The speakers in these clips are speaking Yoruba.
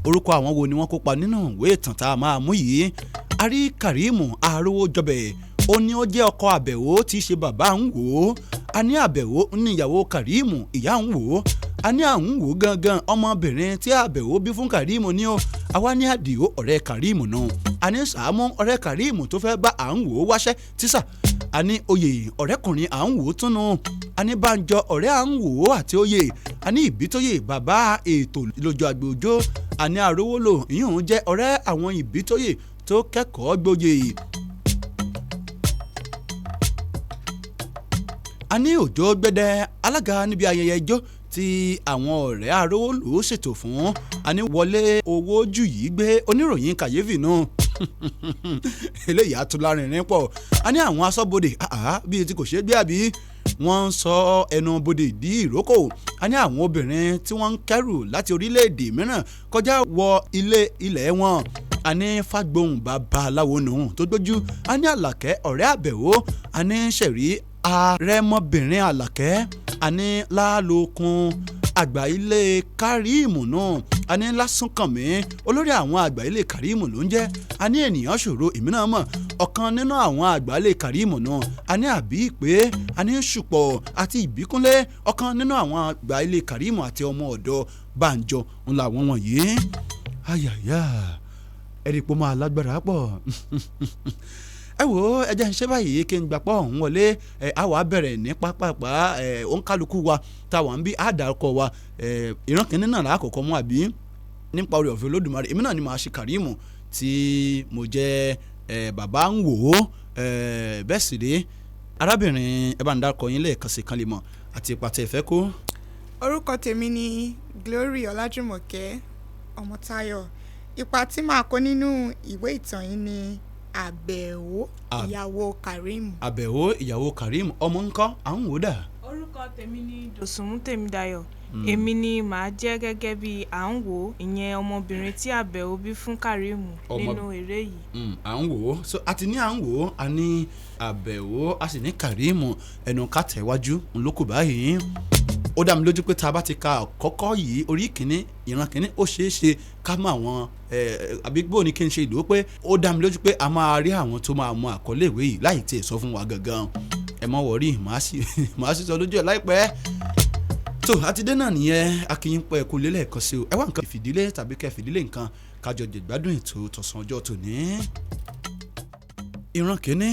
orúkọ àwọn wo ni wọ́n kópa nínú ìwé ìtàn tá a máa mú yìí. a rí Kàrímù Arówójọbẹ̀, ó ní ó jẹ́ ọkọ Àbẹ̀wò tí í ṣe bàbá ń wò ó. a ní Àbẹ̀wò ní ìyàwó Kàrímù ìyá ń wò ó. a ní à ń wò gangan ọmọbìnrin tí Àbẹ̀wò bí fún Kàrímù ní ó. àwa ní Àdìó ọ̀rẹ́ Kàrímù náà. a ní Sàámú ọ̀rẹ́ Kàrímù tó fẹ́ bá à ń wò ó wáṣẹ́ tíṣà. a ní Oyè ọ̀rẹ́kùnrin à ń wò ó túnú. a ní Bánjọ ọ̀rẹ́ à ń wò ó àti Oyè. a ní Ìbítóyè bàbá ètò lójú àgbòjó. a ní Arówólò ìyóhun jẹ́ ọ̀rẹ́ àwọn Ìbítóyè tó kẹ́kọ̀ọ́ gboyè. a ní Òjó Gbẹ́dẹ́ alága níbi ayẹyẹ ijó tí àwọn ọ̀rẹ́ Arówólò ṣètò fún. a ní Wọlé Owójúyìí gbé oníròyìn kàyéfì náà eléyìí àtúlárinrin pọ̀. a ní àwọn aṣọ́bodè bíi tí kò ṣeé gbé àbí wọ́n ń sọ ẹnu bodè dí ìrókò. a ní àwọn obìnrin tí wọ́n ń kẹ́rù láti orílẹ̀-èdè mìíràn kọjá wọ ilẹ̀ wọn. a ní Fágbóhùn babaláwo nù tó gbójú. a ní Àlàkẹ́ ọ̀rẹ́ Àbẹ̀wò. a ní Ṣẹ̀rí arẹmọbìnrin Àlàkẹ́. a ní Lálókun àgbà ilé Kàrímù náà. a ní Lásùnkànmí olórí àwọn àgbà ilé Kàrímù ló ń jẹ́. a ní Ènìyàn Ṣòro èmi náà mọ̀ ọ̀kan nínú àwọn àgbà ilé Kàrímù náà. a ní Àbíìpé, a ní Ṣùpọ̀ àti Ìbíkúnlé ọ̀kan nínú àwọn àgbà ilé Kàrímù àti ọmọ ọ̀dọ̀ Bánjọ ńlá wọn wọ̀nyí. ayàyà ẹ̀rí pọ̀ máa lágbára pọ̀. ẹ wò ó ẹ jẹ́ ń ṣe báyìí kí n gbapọ̀ ọ̀hún wọlé. a wàá bẹ̀rẹ̀ ní pápápá òǹkálukú wa táwa ń bí àdàkọ wa ìran kìíní náà lákòókò mú àbí nípa oore ọ̀fẹ́ Olódùmarè èmi náà ni màá ṣe Kàrímù tí mo jẹ́ bàbá ń wò ó bẹ́ẹ̀ sì dé arábìnrin ẹ bá ń dárúkọ yín lẹ́ẹ̀kan sí kan lè mọ̀ àti ìpàtẹ ìfẹ́ kó. orúkọ tèmi ni Glory Ọlájùmọ̀kẹ́ Ọmọ́táyọ̀. ipa tí màá kó nínú ìwé ìtàn yìí ni Àbẹ̀wò ìyàwó Kàrímù. Àbẹ̀wò ìyàwó Kàrímù ọmọ ńkọ́ à ń wò dà. orúkọ tèmi ni Dòsùnmú Tèmídayọ̀. èmi ni màá jẹ́ gẹ́gẹ́ bí à ń wò ìyẹn ọmọbìnrin tí Àbẹ̀wò bí fún Kàrímù nínú eré yìí. à ń wò so àti ní à ń wò a ní Àbẹ̀wò a sì ní Kàrímù ẹnu ká tẹ̀wájú ńlọkù báyìí. ó dá mi lójú pé tá a bá ti ka àkọ́kọ́ yìí orí kìíní ìran kìíní ó ṣeé ṣe ká mọ àwọn àbí bó ni kí n ṣe ìdúró pé ó dá mi lójú pé a máa rí àwọn tó máa mọ àkọlé ìwé yìí láì tí ì sọ fún wa gangan. ẹ mọ wọrí màá sì sọ lójú ẹ láìpẹ́. tó àtidé náà nìyẹn akínyìn pẹ́ kó lélẹ̀ kan sí o ẹ wá nǹkan ìfìdílé tàbí kẹ́ fìdílé nǹkan kájọ jẹ̀gbádùn ètò tọ̀sán ọjọ́ tòní. ìran kìíní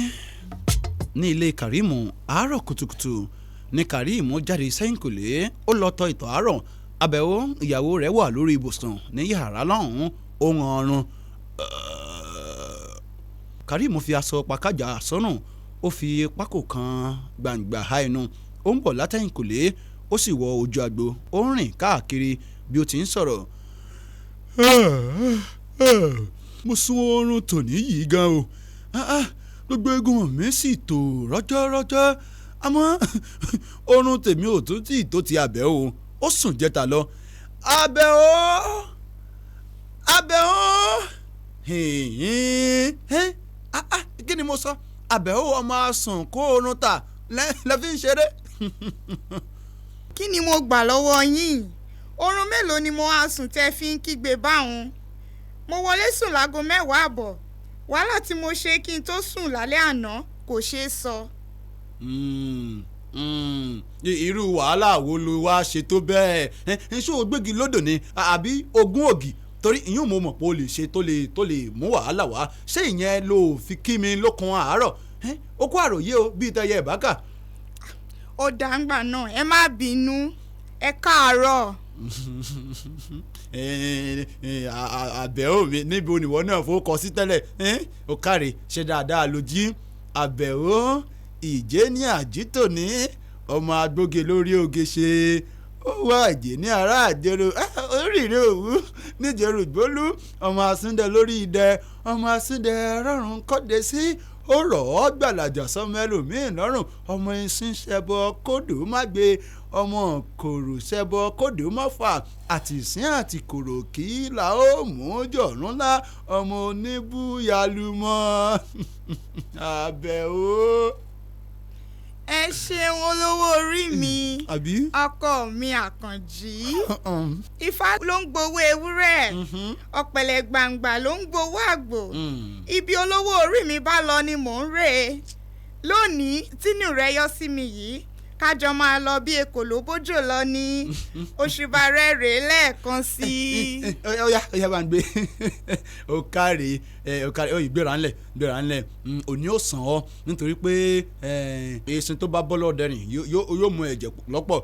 ní ilé Kàrímù àárọ̀ kùtùkùtù ní Kàrímù jáde sẹ́yìnkùlé ó lọ tọ̀ ìtọ̀ àárọ̀. Àbẹ̀wò ìyàwó rẹ̀ wà lórí ibùsùn ní yàrá lọ́hùn-ún ó ń ọrùn. Kàrímù fi aṣọ pàkájà sọ́nà ó fi pákó kan gbàǹgbà há inú ó ń bọ̀ látẹ̀yìnkùlé ó sì wọ ojú agbo ó ń rìn káàkiri bí ó ti ń sọ̀rọ̀. mo sún oorun tòní yìí gan o gbogbo eegun mi sì tò rọ́jọ́rọ́jọ́ àmọ́ oorun tèmi ò tún tí tó ti Àbẹ̀wò ó sùn jẹta lọ. Àbẹ̀wò kí ni mo sọ Àbẹ̀wò ọmọ asùn kó oorun ta lẹ́fí ń ṣeré. kí ni mo gbà lọ́wọ́ yín oorun mélòó ni mo á sùn tẹ́ fi ń kígbe báwọn. mo wọlé sùn láago 10:15 wàhálà tí mo ṣe kí n tó sùn lálẹ́ àná kò ṣeé sọ. irú wàhálà wo ló wá ṣe tó bẹ́ẹ̀ ṣé o gbégi lódò ni àbí ogún ògì torí ìyún mo mọ̀ pé o lè ṣe tó lè mú wàhálà wá ṣé ìyẹn ló fi kí mi lókun àárọ̀ ó kó àròyé o bíi tẹyẹ ìbákà. ó dáńgbà náà ẹ má bínú ẹ káàárọ̀. Àbẹ̀wò mi níbo nìwọ náà fowókọ sí tẹ́lẹ̀ ó káre ṣe dáadáa ló jí. Àbẹ̀wò ìjẹ́ ní àjítò ní ọmọ agbóge lórí oge ṣe ó wá ìjẹ́ ní ará àjẹrò oríire òwú níjẹ̀rù gbólú ọmọ asúndẹ lórí idẹ ọmọ asúndẹ rọrùn kọ́dé sí ó rọ̀ ọ́ gbàlàjà sọmọ ẹlòmíín lọ́rùn ọmọ ìsìn ṣẹbọ kódò má gbé ọmọ kòrò ṣẹbọ kódò má fà àtìsín àti kòrò kí là ó mú jọ̀rún lá ọmọ oníbúyalùmọ́. Àbẹ̀wò. ẹ ṣeun olówó orí mi àbí. ọkọ mi àkànjí ifá ló ń gbowó ewúrẹ́ ọ̀pẹ̀lẹ̀ gbàǹgbà ló ń gbowó àgbò ibi olówó orí mi bá lọ ni mò ń rè é lónìí tínú rẹ yọ sí mi yìí kájọ máa lọ bí ekòló bójò lọ ní òṣùbà rẹ rèé lẹ́ẹ̀kan sí i. ọyá bá ń gbé ó káre ó ìgbéra ńlẹ̀ òní ò sàn ọ́ nítorí pé èsìn tó bá bọ́ lọ́dẹ̀rìn yóò mú ẹ̀jẹ̀ lọ́pọ̀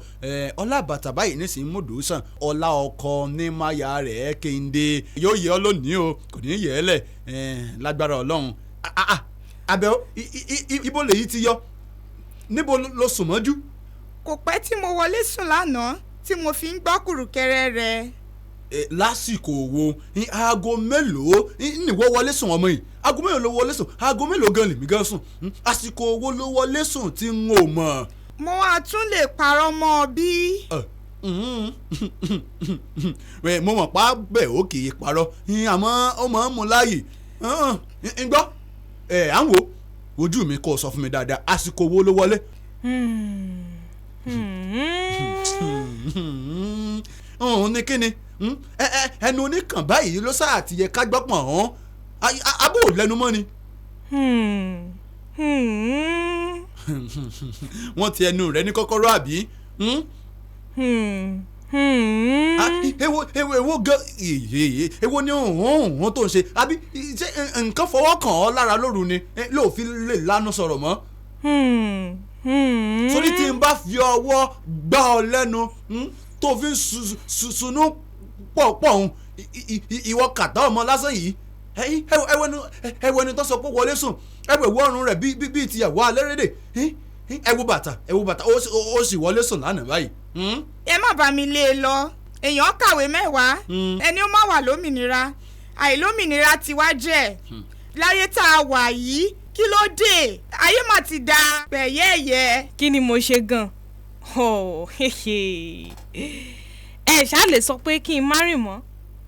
ọlá bàtà báyìí nísìnyí mòdò sàn ọlá ọkọ ní máyà rẹ̀ kéde yóò yẹ ọ́ lónìí o kò ní yẹ ẹ́ lẹ̀ lágbára ọlọ́run abẹ́ ibo lèyí ti yọ níbo ló sùn mọ́jú. kò pẹ́ tí mo wọlé sùn lánàá tí mo fi ń gbọ́ kùrùkẹrẹ rẹ̀. lásìkò wo aago mélòó níwọ wọlé sùn ọmọ yìí aago mélòó ló wọlé sùn aago mélòó gan lèmi gan sùn àsìkò wo ló wọlé sùn tí n ò mọ̀. mo wá tún lè parọ́ mọ́ ọ bí. mo mọ̀ pa bẹ́ẹ̀ ó kì í parọ́ àmọ́ ó máa ń mú láàyè ń gbọ́ à ń wò ojú mi kò sọ fún mi dáadáa àsìkò wo ló wọlé. ní kíni ẹnu oníkàn báyìí ló sáà ti yẹ ká gbọ́pọ̀ hàn abó lẹ́nu mọ́ ni. wọ́n ti ẹnu rẹ̀ ní kọ́kọ́rọ́ àbí. Èwo gan èwo ni òun tó ń ṣe àbí ṣé nǹkan fọwọ́ kàn ọ́ lára lóru ni lóòfin lè lánú sọ̀rọ̀ mọ́. sórí tí n bá fi ọwọ́ gbá ọ lẹ́nu tó fi ń sunú pọ̀ òun ìwọ kàtà ọmọ lásán yìí ẹwẹ́ni tó sọ pé wọlé sùn ẹwẹ́ ọrùn rẹ̀ bíi tìyàwó alẹ́rẹ́dẹ̀ ẹ wo bàtà ó sì wọlé sùn lánàá báyìí. ẹ má bá mi lé e lọ èèyàn kàwé mẹ́wàá ẹni ó má wà lómìnira àìlómìnira ti wá jẹ́ láyé tá a wà yìí kí ló dé ayé mà ti da pẹ̀yẹ́ẹ̀yẹ́. kí ni mo ṣe gan ẹ ṣáà lè sọ pé kí n má rìn mọ́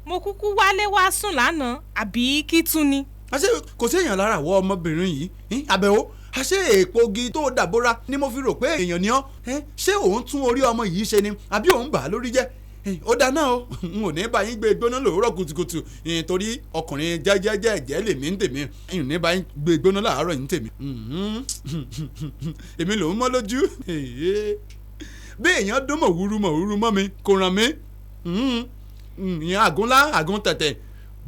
mo kúkú wálé wá sùn lánàá àbí kí tún ni. àṣé kò séèyàn lára àwọ ọmọbìnrin yìí àbẹ̀wò àṣé èèpogi tó dàbóra ni mo fi rò pé èèyàn ni ọ́ ṣé òun tún orí ọmọ yìí ṣe ni àbí òun bà á lórí jẹ́ ó dáná o n ò ní bá yín gbé gbóná lòórọ̀ kùtùkùtù torí ọkùnrin jẹ́jẹ́jẹ́ lèmi ń tèmi n ò ní bá yín gbé gbóná láàárọ̀ yín tèmi èmi lòún mọ́ lójú bí èèyàn dún mọ̀wúrú mọ́ mi kò ràn mí ìyẹn àgúnlá àgún tẹ̀tẹ̀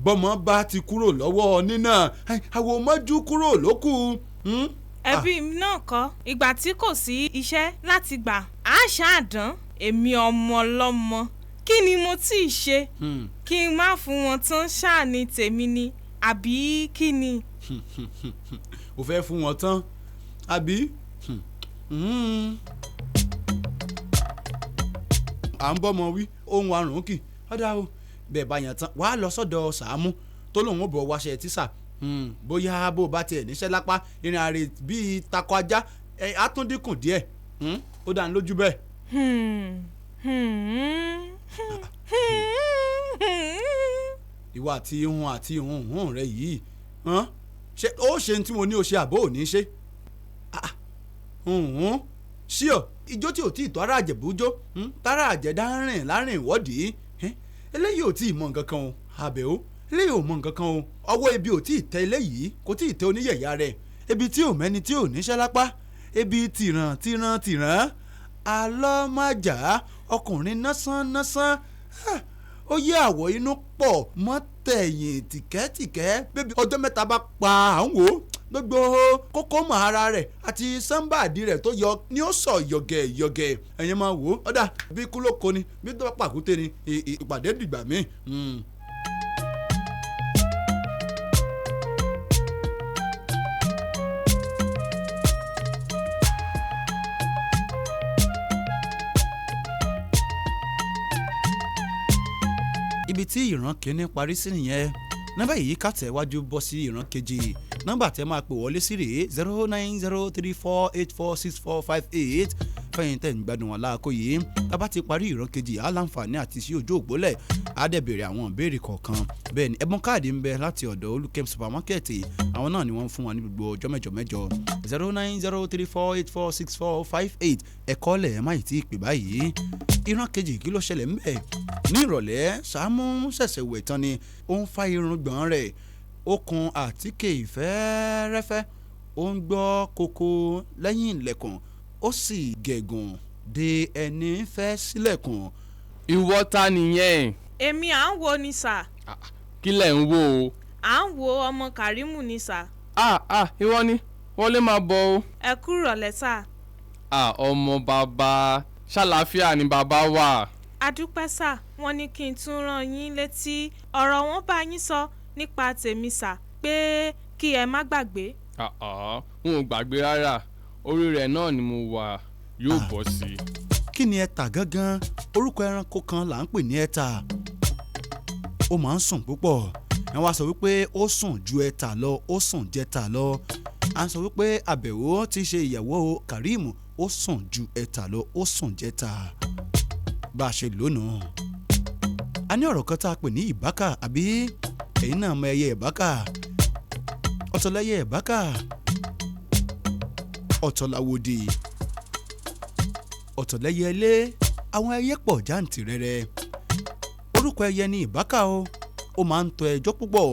bọ́mọ bá ti kúrò lọ́wọ́ nínà àwọn mọ́jú kúrò lókù. ẹbí náà kọ́ ìgbà tí kò sí iṣẹ́ láti gbà á ṣáàdán èmi ọmọ ọlọ́mọ kí ni mo tí ì ṣe kí n má fún wọn tán ṣáà ní tèmi ni àbí kí ni. o fẹ́ fún wọn tán àbí. à ń bọ́mọ wí ohun àrùn kì ọ̀dà o bẹ́ẹ̀ bá yàn tán wàá lọ sọ́dọ̀ Sàámú tó lòun ò bọ̀ wáṣẹ tíṣà bóyá bó bá tiẹ̀ níṣẹ́ lápá ìrìn àrè bíi takọ ajá á tún dínkù díẹ̀ ó dá ní lójú bẹ́ẹ̀. ìwà àti ihun rẹ yìí ṣé ó ṣe ní tí mo ní o ṣe àbó ò ní ṣe ṣíọ ijó tí ò tí ì tọ́ ara àjẹ̀bújó tára àjẹ̀dá rìn láàrin ìwọ́dìí eléyìí ò tí ì mọ nǹkan kan o àbẹ̀wò eléyìí ò mọ nǹkan kan o ọwọ́ ebi ò tí ì tẹ eléyìí kò tí ì tẹ oníyẹ̀yà rẹ̀ ebi tí ò mẹ́ni tí ò níṣẹ́ lápá ebi tìràn alọ́májà ọkùnrin násán ó yẹ àwọ̀ inú pọ̀ mọ́ tẹ̀yìn tìkẹ́tìkẹ́ bébí ọjọ́ mẹ́ta bá pa à ń wò ó gbogbo kókó mọ̀ ara rẹ̀ àti sámbàdì rẹ̀ tó yọ ni ó sọ yọ̀gẹ̀ ẹ̀yin máa wò ó ọ̀dà bí kú ló kó ni bí tó bá pàkúté ni ìpàdé dìgbà míì. ibi tí ìran kìíní parí sí nìyẹn nọ́mbà yìí kàtẹ́ wájú bọ́ sí ìran kejì nọ́mbà tẹ́ máa pè wọlé sí rèé 09034846458 fẹ́yìn tẹ̀ ń gbádùn wọn láàkó yìí tá bá ti parí ìran kejì á láǹfààní àti sí ojú ògbólẹ̀ á dẹ̀ béèrè àwọn ìbéèrè kọ̀ọ̀kan bẹ́ẹ̀ ni ẹ̀bùn káàdì ń bẹ láti ọ̀dọ̀ Olúkẹ́m supermarket àwọn náà ni wọ́n fún wa ní gbogbo ọjọ́ mẹ́jọ 09034846458 ẹ̀kọ́ lẹ̀ ẹ̀ má ì tí ì pè báyìí ìran kejì kí ló ṣẹlẹ̀ ńbẹ̀ ní ìrọ̀lẹ́ Sàámú ṣẹ̀ṣẹ̀ wẹ̀ tán ni ó ń fa irun gbọ̀n rẹ̀ ó kun àtíkè ìfẹ́rẹ́fẹ́ ó ń gbọ́ kókó lẹ́yìn ilẹ̀kùn ó sì gẹ̀gùn de ẹni fẹ́ sílẹ̀kùn. ìwọ ta nìyẹn. èmi à ń wo ni sà. kí lẹ̀ ń wò o. à ń wo ọmọ Kàrímù ni sà. ìwọ ni wọlé máa bọ̀ o. ẹ kú ìrọ̀lẹ́ sà. ọmọ bàbá ṣàlàáfíà ni bàbá wà. adúpẹ́ sà wọ́n ní kí n tún rán yín létí ọ̀rọ̀ wọn bá yín sọ nípa tèmi sà pé kí ẹ má gbàgbé. n ò gbàgbé rárá orí rẹ̀ náà ni mo wà yóò bọ́ sí i. kí ni ẹ̀tà gangan orúkọ ẹranko kan là ń pè ní ẹ̀tà ó máa ń sùn púpọ̀ ẹ wá sọ wípé ó sùn ju ẹ̀tà lọ ó sùn jẹ̀tà lọ à ń sọ wípé àbẹ̀wò tí í ṣe ìyàwó Kàrímù ó sùn ju ẹ̀tà lọ ó sùn jẹ̀tà bá a ṣe lónìí a ní ọ̀rọ̀ kan tá a pè ní ìbákà àbí ẹ̀yin náà mọ ẹyẹ ìbákà ọ̀tọ̀lẹ́yẹ ìbákà ọ̀tọ̀làwòdì ọ̀tọ̀lẹ́yẹ ilé àwọn ẹyẹ pọ̀ jàǹtìrẹrẹ orúkọ ẹyẹ ní ìbákà ó máa ń tọ ẹjọ́ púpọ̀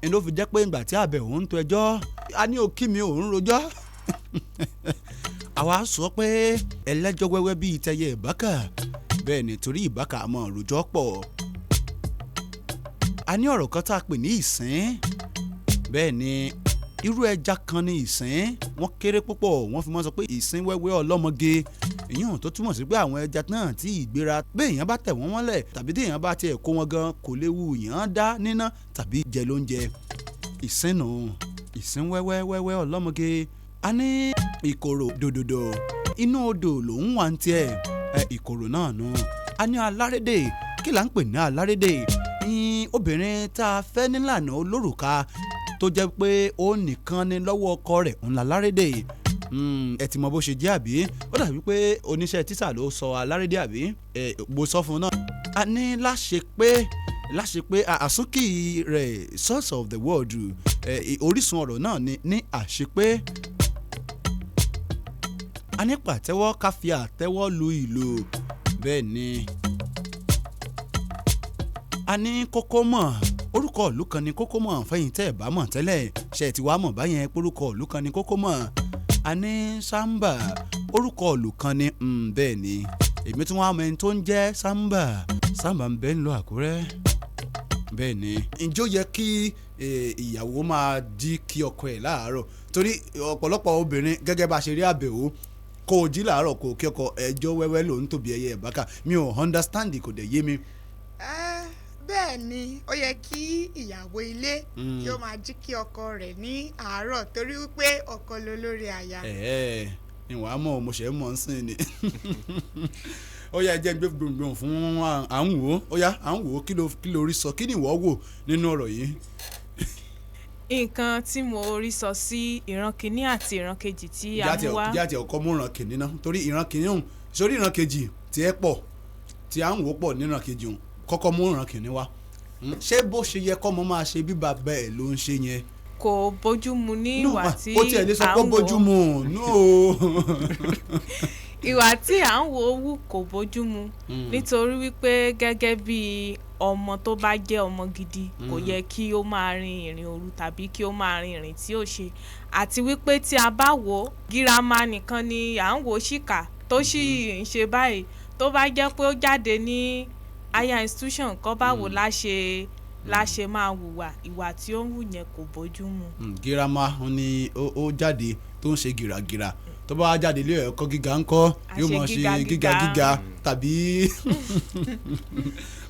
ẹni ló fi jẹ́ pé ìgbà tí àbẹ̀ òun ń tọ ẹjọ́ a ní òkì mi òun rojọ́ àwa sọ pé ẹlẹ́jọ́ wẹ́wẹ́ bíi tẹyẹ ìbákà bẹ́ẹ̀ ni torí ìbákà mọ̀ rojọ́ pọ̀ a ní ọ̀rọ̀ kan tá a pè ní ìsín bẹ́ẹ̀ ni irú ẹja kan ní ìsín wọ́n kéré púpọ̀ wọ́n fi mọ́ sọ pé ìsín wẹ́wẹ́ ọlọ́mọge èyàn tó túmọ̀ sí pé àwọn ẹja náà tí ìgbéra bẹ́ẹ̀ èèyàn bá tẹ̀ wọ́n mọ́lẹ̀ tàbí tí èèyàn bá tiẹ̀ kó wọn gan kò léwu èèyàn dá níná tàbí jẹ lóúnjẹ ìsín nù ìsín wẹ́wẹ́ wẹ́wẹ́ ọlọ́mọge a ní ìkòrò dòdòdò inú odò lòún wà ń tiẹ̀ ìkòrò náà nù a ní alárédè kí là ń pè ní alárédè obìnrin tá a fẹ́ nílànà olórùka tó jẹ́ pé ó nìkan ni lọ́wọ́ ọkọ rẹ̀ ńlá lárédè ẹ ti mọ bó ṣe jẹ́ àbí ó dàbí pé oníṣẹ́ tíṣà ló sọ alárédè àbí mo sọ fún un náà a ní láṣẹ pé àsúnkì rẹ̀ source of the world orísun ọ̀rọ̀ náà ní àṣepé a ní pàtẹ́wọ́ ká fi àtẹ́wọ́ lu ìlù bẹ́ẹ̀ ni a ní kókó mọ̀ orúkọ ìlú kan ní kókó mọ̀ fẹ́yìn tẹ́ ẹ̀ bá mọ̀ tẹ́lẹ̀ ṣe ti wá mọ̀ báyẹn orúkọ ìlú kan ní kókó mọ̀ a ní samba orúkọ ìlú kan ní bẹ́ẹ̀ ni èmi tún wá mọ ẹni tó ń jẹ́ samba ń bẹ ń lọ Àkúrẹ́ bẹ́ẹ̀ ni ǹjẹ́ ó yẹ kí ìyàwó máa jí kí ọkọ ẹ̀ láàárọ̀ torí ọ̀pọ̀lọpọ̀ obìnrin gẹ́gẹ́ bá ṣe rí àbẹ̀wò kó o jí láàárọ̀ kó o kí ọkọ ẹjọ́ wẹ́wẹ́ ló ń tòbí ẹyẹ ìbákà mi ò understand kò dẹ̀ yé mi. bẹ́ẹ̀ ni ó yẹ kí ìyàwó ilé kí ó máa jí kí ọkọ rẹ̀ ní àárọ̀ torí wípé ọkọ ló lórí aya. ìwà mọ̀ mo ṣe é mọ̀ ń sìn ni ó yá jẹ́ gbé gbòǹgbòǹ fún à ń wò ó yá à ń wò ó kí ló rí sọ kí ni ìwọ wò nínú ọ̀rọ̀ yìí. nǹkan tí mo rí sọ sí ìran kìíní àti ìran kejì tí a mú wá. jáde ọkọ mú ìran kìíní náà torí ìran kìíní òun sórí ìran kejì tí ẹ pọ̀ tí à ń wò pọ̀ nínú ìran kejì òun kọ́kọ́ mú ìran kìíní wá ṣé bó ṣe yẹ kọ́ mọ́ máa ṣe bí bàbá ẹ̀ ló ń ṣe yẹn. kò bójúmu ní ìwà tí à ń wò. ó tiẹ̀ lè sọ pé bójúmu ìwà tí à ń wò wù kò bójúmu nítorí wípé gẹ́gẹ́ bí ọmọ tó bá jẹ́ ọmọ gidi kò yẹ kí ó máa rin ìrìn òru tàbí kí ó máa rin ìrìn tí ó ṣe àti wípé tí a bá wò ó gírámà nìkan ni à ń wò ṣìkà tó sì ń ṣe báyìí tó bá jẹ́ pé ó jáde ní higher institution kọ́ báwo láṣẹ máa hùwà ìwà tí ó ń wù yẹn kò bójúmu. gírámà ni ó jáde tó ń ṣe gìràgìrà tó bá jáde ilé ẹ̀kọ́ gíga ńkọ́ yóò máa ṣe gíga tàbí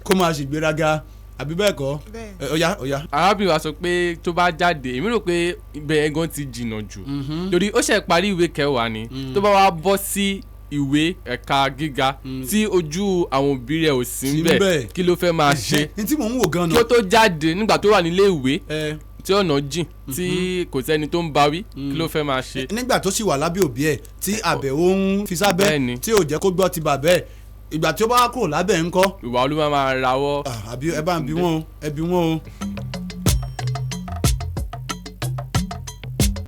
kó máa ṣe gbéraga àbí bẹ́ẹ̀ kọ́ ọ̀yá. arábìnrin wa sọ pé tó bá jáde èmi rò pé ibẹ̀ ẹ̀gán ti jìnnà jù torí ó ṣe parí ìwé kẹwàá ni tó bá wá bọ́ sí ìwé ẹ̀ka gíga tí ojú àwọn òbí rẹ̀ ò sí ń bẹ̀ kí ló fẹ́ máa ṣe ní tí mò ń wò gan-an kí ó tó jáde nígbà tó wà nílé ìwé tí ọ̀nà jìn tí kò sẹ́ni tó ń bawí kí ló fẹ́ máa ṣe. nígbà tó sì wà lábẹ́ òbí ẹ̀ tí àbẹ̀wò ń fi sábẹ́ tí ò jẹ́ kó gbọ́ ti bàbẹ́ ẹ̀ ìgbà tí ó bá kúrò lábẹ́ ńkọ́. ìwà olúmọ máa rawọ́. àbí ẹ bá ń bí wọn o.